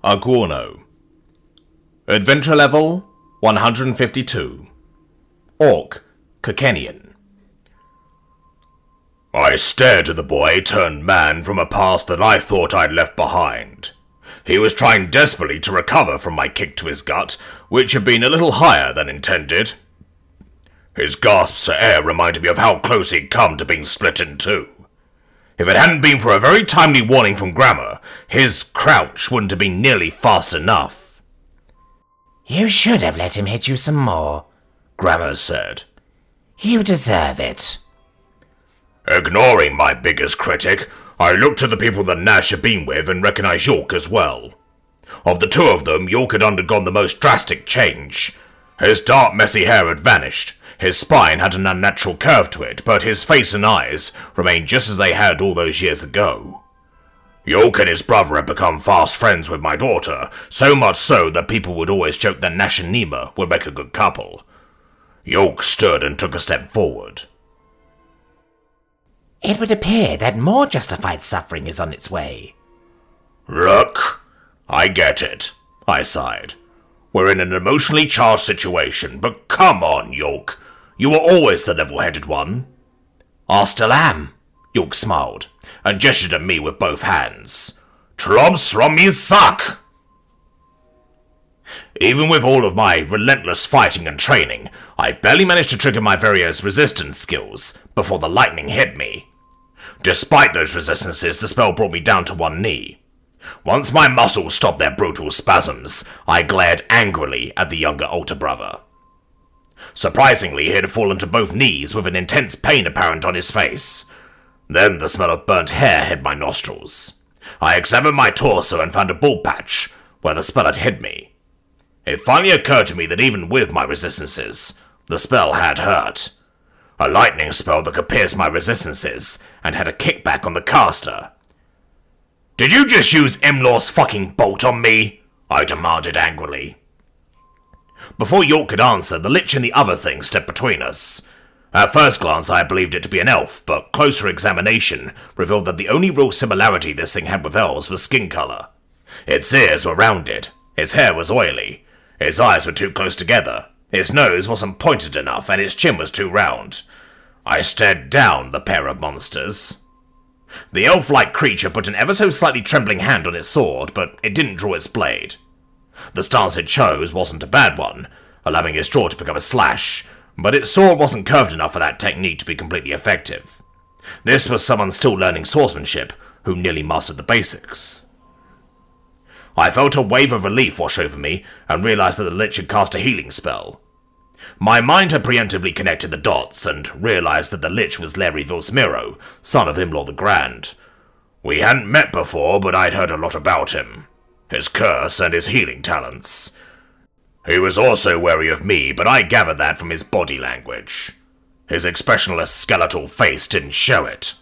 Aguorno. Adventure level 152. Orc, Kokenian. I stared at the boy turned man from a past that I thought I'd left behind. He was trying desperately to recover from my kick to his gut, which had been a little higher than intended. His gasps for air reminded me of how close he'd come to being split in two. If it hadn't been for a very timely warning from Grammar, his crouch wouldn't have been nearly fast enough. You should have let him hit you some more, Grammar said. You deserve it. Ignoring my biggest critic, I looked at the people that Nash had been with and recognised York as well. Of the two of them, York had undergone the most drastic change. His dark, messy hair had vanished. His spine had an unnatural curve to it, but his face and eyes remained just as they had all those years ago. York and his brother had become fast friends with my daughter, so much so that people would always joke that Nash and Nima would make a good couple. York stood and took a step forward. It would appear that more justified suffering is on its way. Look, I get it, I sighed. We're in an emotionally charged situation, but come on, York. You were always the level-headed one. I still am, York smiled, and gestured at me with both hands. Trobs from me suck! Even with all of my relentless fighting and training, I barely managed to trigger my various resistance skills before the lightning hit me. Despite those resistances, the spell brought me down to one knee. Once my muscles stopped their brutal spasms, I glared angrily at the younger older brother. Surprisingly, he had fallen to both knees with an intense pain apparent on his face. Then the smell of burnt hair hit my nostrils. I examined my torso and found a bald patch where the spell had hit me. It finally occurred to me that even with my resistances, the spell had hurt. A lightning spell that could pierce my resistances and had a kickback on the caster. Did you just use Imlaw's fucking bolt on me? I demanded angrily. Before York could answer, the Lich and the other thing stepped between us. At first glance I believed it to be an elf, but closer examination revealed that the only real similarity this thing had with elves was skin colour. Its ears were rounded, its hair was oily, its eyes were too close together, its nose wasn't pointed enough, and its chin was too round. I stared down the pair of monsters. The elf-like creature put an ever so slightly trembling hand on its sword, but it didn't draw its blade. The stance it chose wasn't a bad one, allowing its jaw to pick up a slash, but its sword wasn't curved enough for that technique to be completely effective. This was someone still learning swordsmanship, who nearly mastered the basics. I felt a wave of relief wash over me, and realised that the Lich had cast a healing spell. My mind had preemptively connected the dots, and realised that the Lich was Larry Vilsmiro, son of Imlaw the Grand. We hadn't met before, but I'd heard a lot about him. His curse and his healing talents. He was also wary of me, but I gathered that from his body language. His expressionless skeletal face didn't show it.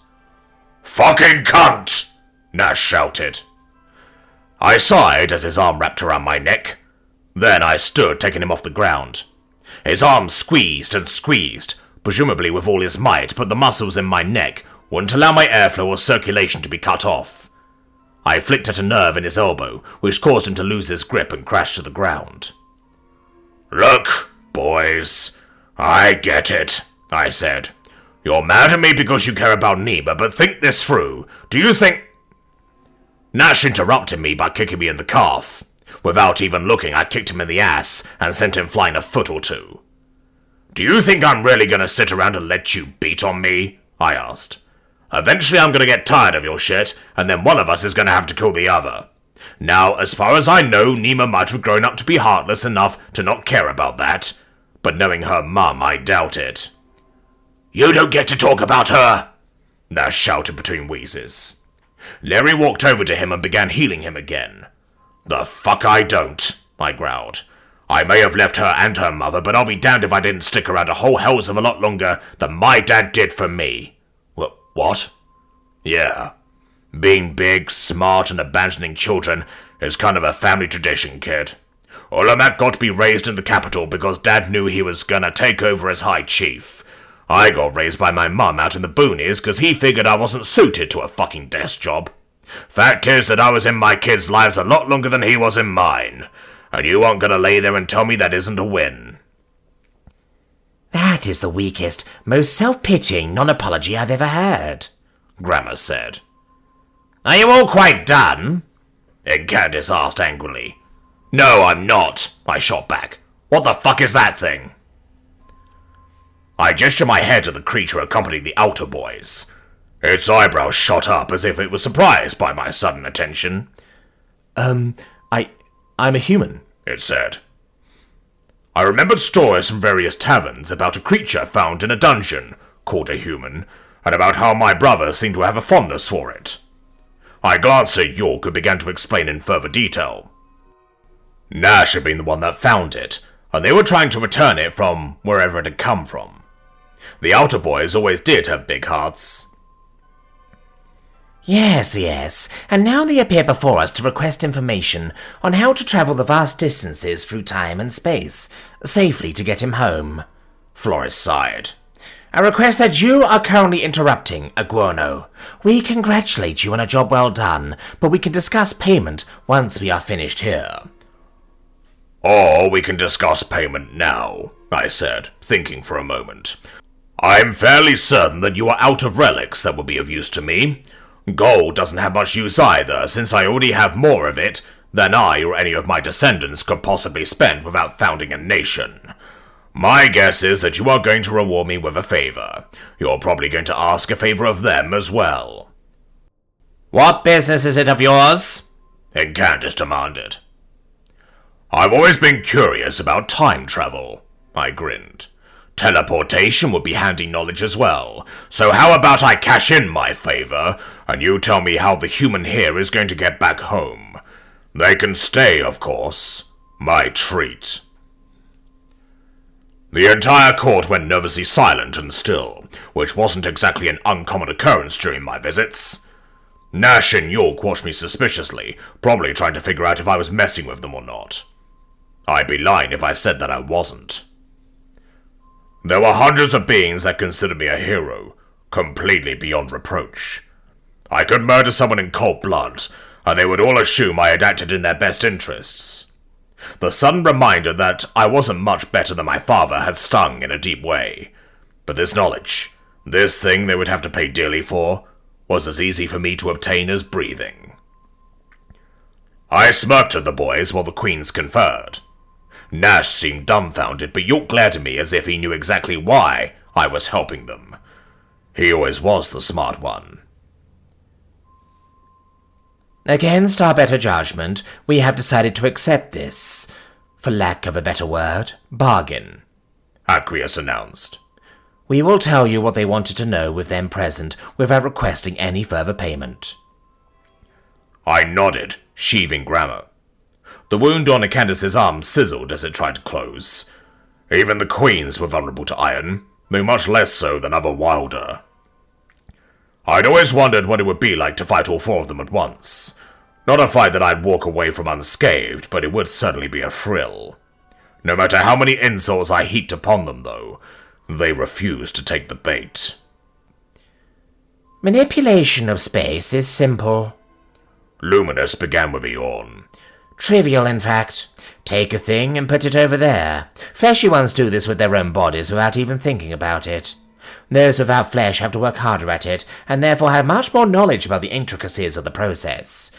"Fucking cunt!" Nash shouted. I sighed as his arm wrapped around my neck. Then I stood, taking him off the ground. His arm squeezed and squeezed, presumably with all his might, but the muscles in my neck wouldn't allow my airflow or circulation to be cut off. I flicked at a nerve in his elbow, which caused him to lose his grip and crash to the ground. "Look, boys, I get it," I said. "You're mad at me because you care about Nima, but think this through. Do you think—" Nash interrupted me by kicking me in the calf. Without even looking, I kicked him in the ass and sent him flying a foot or two. "Do you think I'm really going to sit around and let you beat on me?" I asked. "Eventually I'm going to get tired of your shit, and then one of us is going to have to kill the other. Now, as far as I know, Nima might have grown up to be heartless enough to not care about that, but knowing her mum, I doubt it." "You don't get to talk about her!" Nash shouted between wheezes. Larry walked over to him and began healing him again. "The fuck I don't," I growled. "I may have left her and her mother, but I'll be damned if I didn't stick around a whole hells of a lot longer than my dad did for me." What? "Yeah. Being big, smart, and abandoning children is kind of a family tradition, kid. Olamak got to be raised in the capital because Dad knew he was gonna take over as High Chief. I got raised by my mum out in the boonies because he figured I wasn't suited to a fucking desk job. Fact is that I was in my kids' lives a lot longer than he was in mine, and you aren't gonna lay there and tell me that isn't a win. That is the weakest, most self-pitying non-apology I've ever heard, Grammer said. Are you all quite done? And Candace asked angrily. No, I'm not, I shot back. What the fuck is that thing? I gestured my head to the creature accompanying the outer boys. Its eyebrows shot up as if it was surprised by my sudden attention. I'm a human, it said. I remembered stories from various taverns about a creature found in a dungeon, called a human, and about how my brother seemed to have a fondness for it. I glanced at York, who began to explain in further detail. Nash had been the one that found it, and they were trying to return it from wherever it had come from. The outer boys always did have big hearts. Yes, and now they appear before us to request information on how to travel the vast distances through time and space, safely to get him home. Flores sighed. A request that you are currently interrupting, Aguono. We congratulate you on a job well done, but we can discuss payment once we are finished here. Or we can discuss payment now, I said, thinking for a moment. I'm fairly certain that you are out of relics that will be of use to me. Gold doesn't have much use either, since I already have more of it than I or any of my descendants could possibly spend without founding a nation. My guess is that you are going to reward me with a favor. You're probably going to ask a favor of them as well. What business is it of yours? Candace demanded. I've always been curious about time travel, I grinned. Teleportation would be handy knowledge as well, so how about I cash in my favor, and you tell me how the human here is going to get back home. They can stay, of course. My treat. The entire court went nervously silent and still, which wasn't exactly an uncommon occurrence during my visits. Nash and York watched me suspiciously, probably trying to figure out if I was messing with them or not. I'd be lying if I said that I wasn't. There were hundreds of beings that considered me a hero, completely beyond reproach. I could murder someone in cold blood, and they would all assume I had acted in their best interests. The sudden reminder that I wasn't much better than my father had stung in a deep way. But this knowledge, this thing they would have to pay dearly for, was as easy for me to obtain as breathing. I smirked at the boys while the queens conferred. Nash seemed dumbfounded, but York glared at me as if he knew exactly why I was helping them. He always was the smart one. Against our better judgment, we have decided to accept this, for lack of a better word, bargain, Aqueous announced. We will tell you what they wanted to know with them present without requesting any further payment. I nodded, sheathing Grammer. The wound on Candace's arm sizzled as it tried to close. Even the queens were vulnerable to iron, though much less so than other Wilder. I'd always wondered what it would be like to fight all four of them at once. Not a fight that I'd walk away from unscathed, but it would certainly be a thrill. No matter how many insults I heaped upon them, though, they refused to take the bait. Manipulation of space is simple. Luminous began with a yawn. Trivial, in fact. Take a thing and put it over there. Fleshy ones do this with their own bodies without even thinking about it. Those without flesh have to work harder at it, and therefore have much more knowledge about the intricacies of the process.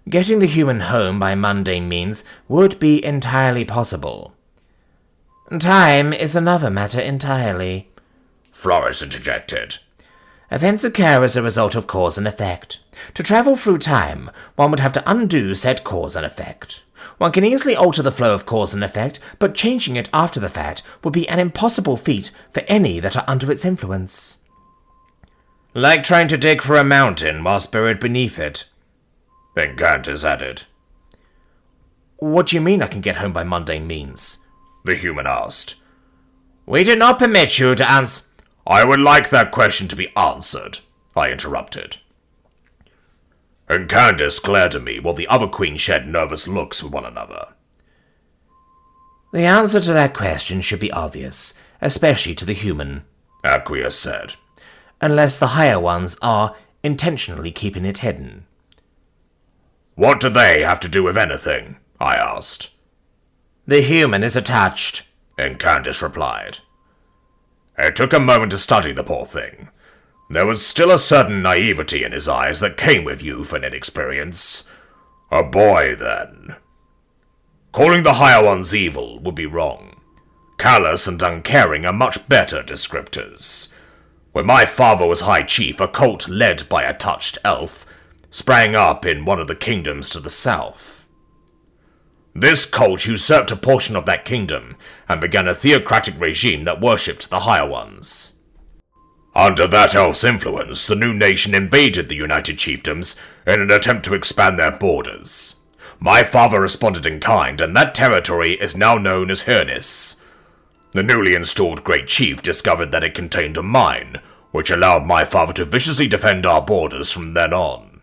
Getting the human home by mundane means would be entirely possible. Time is another matter entirely. Flores interjected. Events occur as a result of cause and effect. To travel through time, one would have to undo said cause and effect. One can easily alter the flow of cause and effect, but changing it after the fact would be an impossible feat for any that are under its influence. Like trying to dig for a mountain whilst buried beneath it, Candace added. What do you mean I can get home by mundane means? The human asked. We do not permit you to answer. I would like that question to be answered, I interrupted. And Candace glared at me while the other queens shared nervous looks with one another. The answer to that question should be obvious, especially to the human, Aqueous said. Unless the higher ones are intentionally keeping it hidden. What do they have to do with anything? I asked. The human is attached, Candace replied. It took a moment to study the poor thing. There was still a certain naivety in his eyes that came with youth and inexperience. A boy, then. Calling the higher ones evil would be wrong. Callous and uncaring are much better descriptors. When my father was High Chief, a cult led by a touched elf sprang up in one of the kingdoms to the south. This cult usurped a portion of that kingdom and began a theocratic regime that worshipped the higher ones. Under that elf's influence, the new nation invaded the United Chiefdoms in an attempt to expand their borders. My father responded in kind, and that territory is now known as Hernis. The newly installed Great Chief discovered that it contained a mine, which allowed my father to viciously defend our borders from then on.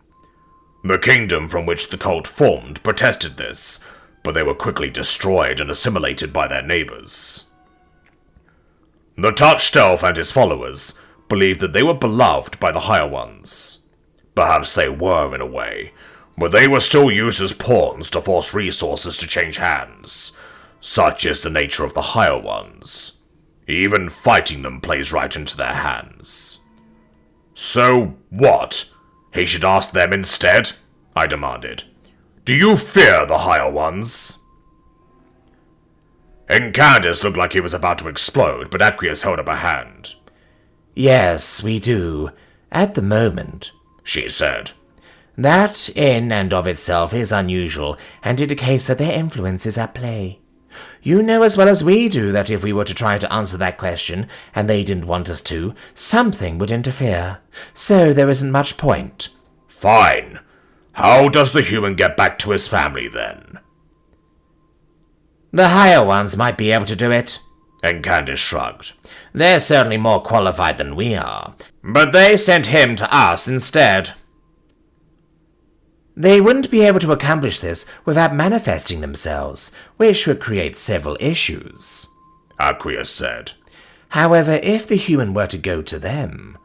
The kingdom from which the cult formed protested this, but they were quickly destroyed and assimilated by their neighbors. The touched elf and his followers believed that they were beloved by the higher ones. Perhaps they were in a way, but they were still used as pawns to force resources to change hands. Such is the nature of the higher ones. Even fighting them plays right into their hands. So what? He should ask them instead? I demanded. Do you fear the higher ones? Candace looked like he was about to explode, but Aqueous held up a hand. Yes, we do. At the moment, she said. That, in and of itself, is unusual, and indicates that their influence is at play. You know as well as we do that if we were to try to answer that question, and they didn't want us to, something would interfere. So there isn't much point. Fine. How does the human get back to his family, then? The higher ones might be able to do it. Candace shrugged. They're certainly more qualified than we are. But they sent him to us instead. They wouldn't be able to accomplish this without manifesting themselves, which would create several issues, Aqueous said. However, if the human were to go to them...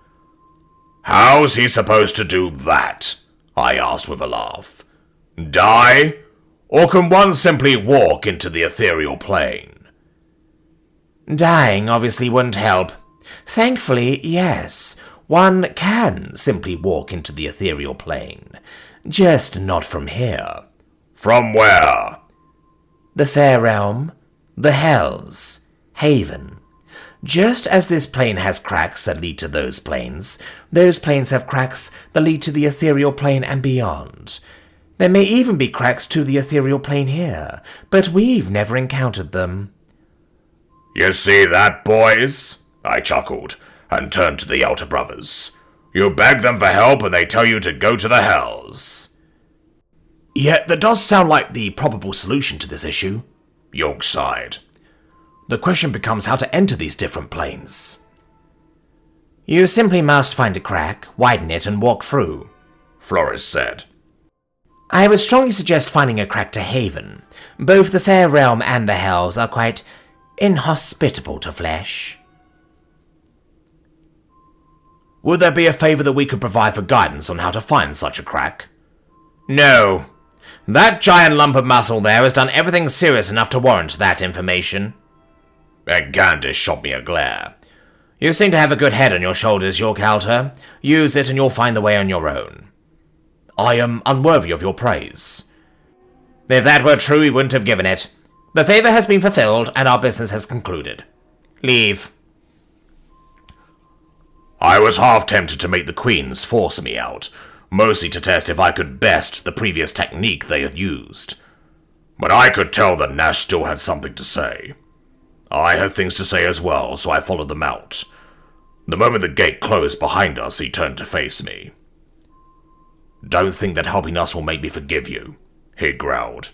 How's he supposed to do that? I asked with a laugh. Die? Or can one simply walk into the ethereal plane? Dying obviously wouldn't help. Thankfully, yes, one can simply walk into the ethereal plane. Just not from here. From where? The Fair Realm, the Hells, Haven. Just as this plane has cracks that lead to those planes have cracks that lead to the ethereal plane and beyond. There may even be cracks to the ethereal plane here, but we've never encountered them. You see that, boys? I chuckled, and turned to the Elder Brothers. You beg them for help and they tell you to go to the Hells. Yet that does sound like the probable solution to this issue, York sighed. The question becomes how to enter these different planes. You simply must find a crack, widen it, and walk through, Flores said. I would strongly suggest finding a crack to Haven. Both the Fair Realm and the Hells are quite inhospitable to flesh. Would there be a favor that we could provide for guidance on how to find such a crack? No. That giant lump of muscle there has done everything serious enough to warrant that information. Candace shot me a glare. You seem to have a good head on your shoulders, York Alter. Use it and you'll find the way on your own. I am unworthy of your praise. If that were true, we wouldn't have given it. The favor has been fulfilled, and our business has concluded. Leave. I was half tempted to make the Queens force me out, mostly to test if I could best the previous technique they had used. But I could tell that Nash still had something to say. I had things to say as well, so I followed them out. The moment the gate closed behind us, he turned to face me. Don't think that helping us will make me forgive you, he growled.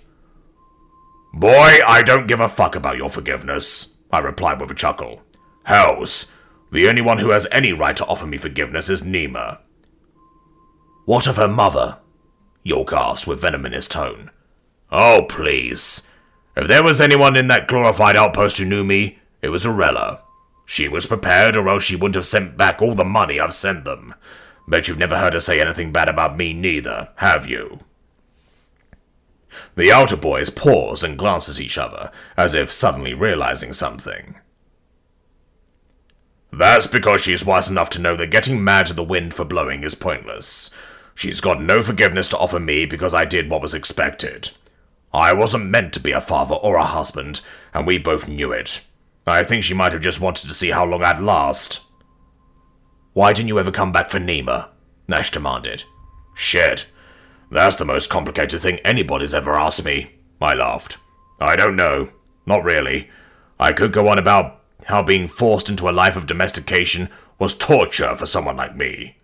Boy, I don't give a fuck about your forgiveness, I replied with a chuckle. Hells, the only one who has any right to offer me forgiveness is Nima. What of her mother? York asked with venom in his tone. Oh, please. If there was anyone in that glorified outpost who knew me, it was Arella. She was prepared, or else she wouldn't have sent back all the money I've sent them. Bet you've never heard her say anything bad about me neither, have you? The outer boys paused and glanced at each other, as if suddenly realizing something. That's because she's wise enough to know that getting mad at the wind for blowing is pointless. She's got no forgiveness to offer me because I did what was expected. I wasn't meant to be a father or a husband, and we both knew it. I think she might have just wanted to see how long I'd last. Why didn't you ever come back for Nima? Nash demanded. Shit. That's the most complicated thing anybody's ever asked me, I laughed. I don't know. Not really. I could go on about how being forced into a life of domestication was torture for someone like me.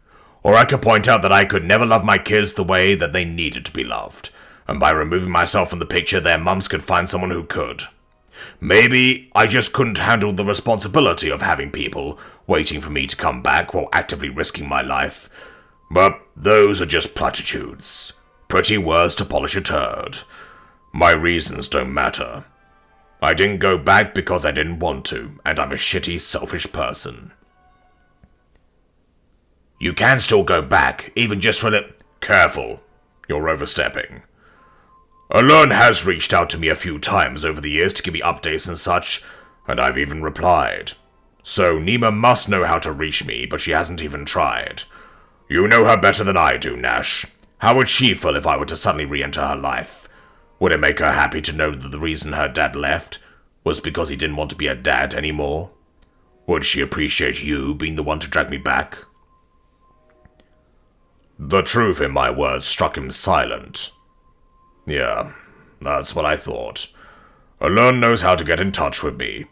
Or I could point out that I could never love my kids the way that they needed to be loved, and by removing myself from the picture, their mums could find someone who could. Maybe I just couldn't handle the responsibility of having people waiting for me to come back while actively risking my life. But those are just platitudes. Pretty words to polish a turd. My reasons don't matter. I didn't go back because I didn't want to, and I'm a shitty, selfish person. You can still go back, even just for the... Careful. You're overstepping. Alern has reached out to me a few times over the years to give me updates and such, and I've even replied. So Nima must know how to reach me, but she hasn't even tried. You know her better than I do, Nash. How would she feel if I were to suddenly re-enter her life? Would it make her happy to know that the reason her dad left was because he didn't want to be a dad anymore? Would she appreciate you being the one to drag me back? The truth in my words struck him silent. Yeah, that's what I thought. Alern knows how to get in touch with me.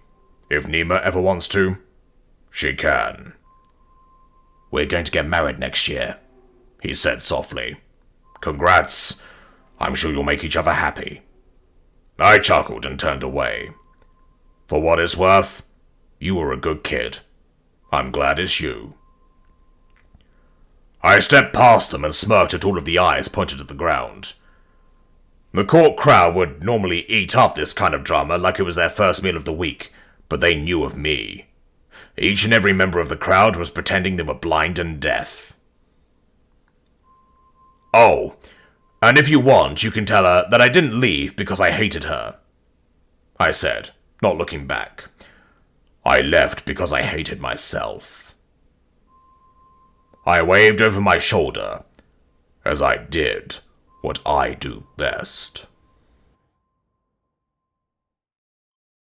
If Nima ever wants to, she can. We're going to get married next year, he said softly. Congrats. I'm sure you'll make each other happy. I chuckled and turned away. For what it's worth, you were a good kid. I'm glad it's you. I stepped past them and smirked at all of the eyes pointed at the ground. The court crowd would normally eat up this kind of drama like it was their first meal of the week, but they knew of me. Each and every member of the crowd was pretending they were blind and deaf. Oh, and if you want, you can tell her that I didn't leave because I hated her, I said, not looking back. I left because I hated myself. I waved over my shoulder, as I did what I do best.